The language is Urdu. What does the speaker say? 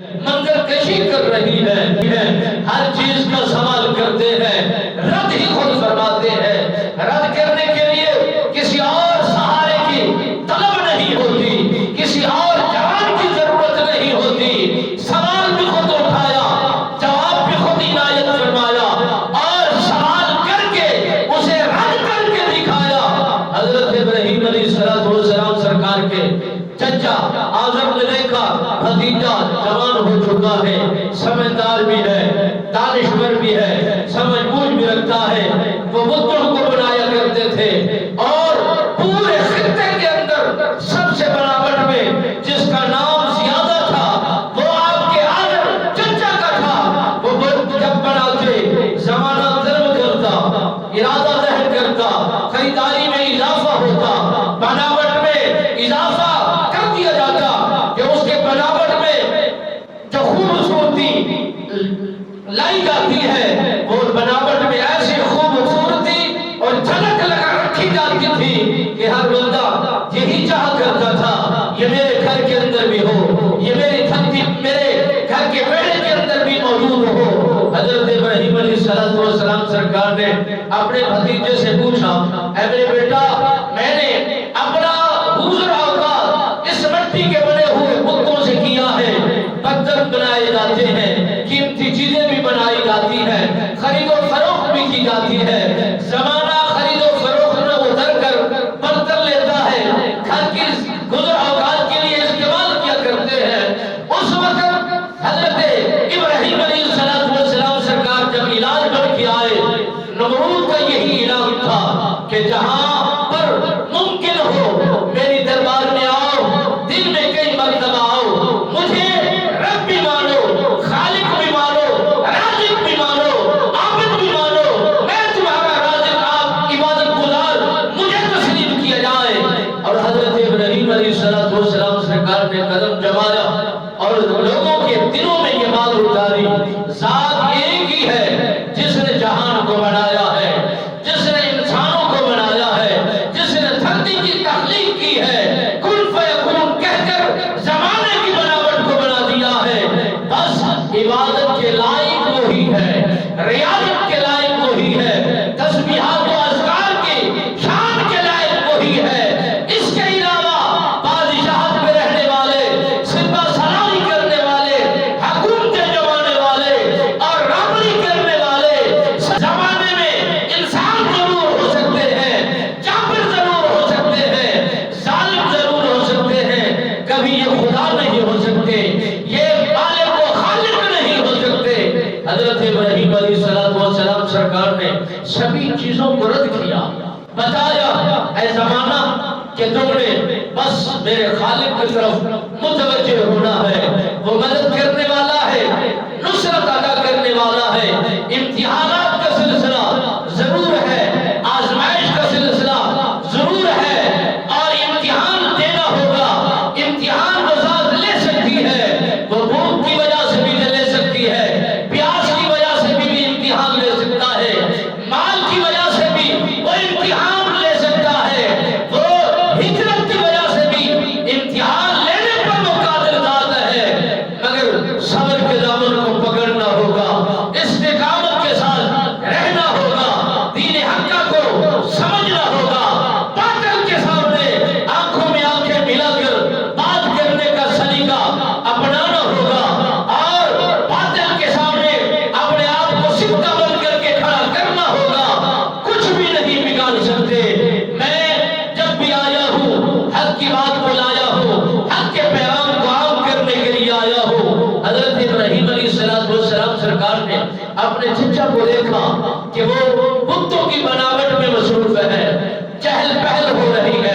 منظر کشی کر رہی ہے، ہر چیز کا سوال کرتے ہیں، رد ہی خود فرماتے ہیں۔ رد کرنے کے لیے کسی اور سہارے کی طلب نہیں ہوتی، کسی اور جوان کی ضرورت نہیں ہوتی، سوال بھی خود اٹھایا، جواب بھی خود عنایت فرمایا، اور سوال کر کے اسے رد کر کے دکھایا۔ حضرت ابراہیم علیہ السلام سرکار کے چچا آزم نے دیکھا بھتیجا جوان ہو چکا ہے، سمجھدار بھی ہے، دانشور بھی ہے، سمجھ بوجھ بھی رکھتا ہے، وہ بتوں کو بنایا کرتے تھے، اور پورے خطے کے اندر سب سے بناوٹ میں جس کا نام زیادہ تھا وہ آپ کے آزم چچا کا تھا۔ وہ بت جب بناتے زمانہ ظلم کرتا، ارادہ ذہن کرتا، خریداری میں اضافہ ہوتا، بناوٹ میں اضافہ کر دیا جاتا کہ اس کے بناوٹ میں جو خوبصورتی لائی جاتی ہے وہ بناوٹ میں ایسی خوبصورتی اور جھلک لگا رکھی جاتی تھی کہ ہر بندہ یہی چاہا کرتا تھا یہ میرے گھر کے اندر بھی ہو، یہ میرے گھر کے بیڑے کے اندر بھی موجود ہو۔ حضرت ابراہیم علیہ السلام سرکار نے اپنے بھتیجے سے پوچھا، اے میرے بیٹا، میں نے اپنا گزرا اوقات اس مٹی کے بنے ہوئے بتوں سے کیا ہے، پتھر بنائے جاتے ہیں، قیمتی چیزیں بھی بنائی جاتی ہیں، خرید و فروخت بھی کی جاتی ہے، زمانہ خرید و فروخت میں اتر کر برتن لیتا ہے، گھر کی گزر اوقات کے لیے استعمال کیا کرتے ہیں۔ اس وقت حضرت ابراہیم علیہ السلام سرکار جب علاج بن کے آئے، نمرود کا یہی اعلان تھا کہ جہاں پر ممکن ہو میری دربار میں آؤ، دن میں کئی مرتبہ آؤ، مجھے رب بھی مانو، خالق بھی مانو، رازق بھی مانو، عابد بھی مانو، میں تمہارا رازق، آپ عبادت گزار، مجھے تسلیم کیا جائے۔ اور حضرت ابراہیم علیہ السلام سرکار نے قدم جمایا اور لوگوں کے دلوں میں یہ بات اتاری، ذات ایک ہی ہے جس نے جہان کو بنایا ہے، جس نے انسانوں کو بنایا ہے، جس نے دھرتی کی تخلیق کی ہے، کن فیکون کہہ کر زمانے کی بناوٹ کو بنا دیا ہے۔ بس عبادت کے لائق وہی ہے، ریاضت کے لائق وہی ہے، تسبیحات و اذکار کی شان کے لائق وہی ہے۔ اس کے علاوہ بادشاہت میں رہنے والے، سپہ سالاری کرنے والے، حکومتیں جمانے والے اور رابری کرنے والے زمانے میں انسان ضرور ہو سکتے ہیں، جابر ضرور ہو سکتے ہیں، ظالم ضرور ہو سکتے ہیں، کبھی یہ خدا نہیں ہو سکتے، یہ مالک و خالق نہیں ہو سکتے۔ حضرت ابراہیم علیہ السلام سرکار نے سبھی چیزوں کو رد کیا، بتایا اے زمانہ کہ تم نے بس میرے خالق کی طرف متوجہ ہونا ہے، وہ مدد کرنے والا ہے، نصرت عطا کرنے والا ہے۔ امتحانات کا سلسلہ ضرور ہے، آزمائش کا سلسلہ ضرور ہے، اور امتحان دینا ہوگا۔ امتحان وہ ذات لے سکتی ہے، وہ بھوک کی وجہ سے بھی لے سکتی ہے، پیاس کی وجہ سے بھی امتحان لے سکتا ہے، مال کی وجہ سے بھی وہ امتحان لے سکتا ہے، وہ ہجرت کی وجہ سے بھی امتحان لینے پر وہ قادر ذات ہے، مگر صبر کے دامن کو پکڑنا ہوگا، استقامت کے ساتھ رہنا ہوگا، دین حقہ کو سمجھنا ہوگا، باطل کے سامنے آنکھوں میں آنکھیں ملا کر بات کرنے کا سلیقہ اپنانا ہوگا، اور باطل کے سامنے اپنے آپ کو سکہ بن کر کے کھڑا کرنا ہوگا۔ کچھ بھی نہیں بگاڑ سکتے، میں جب بھی آیا ہوں حق کی بات کو لایا ہوں، حق کے پیغام کو عام کرنے کے لیے آیا ہوں۔ حضرت ابراہیم علیہ السلام سرکار نے اپنے چچا کو دیکھا کہ وہ بتوں کی بناوٹ میں مصروف ہے، چہل پہل ہو رہی ہے،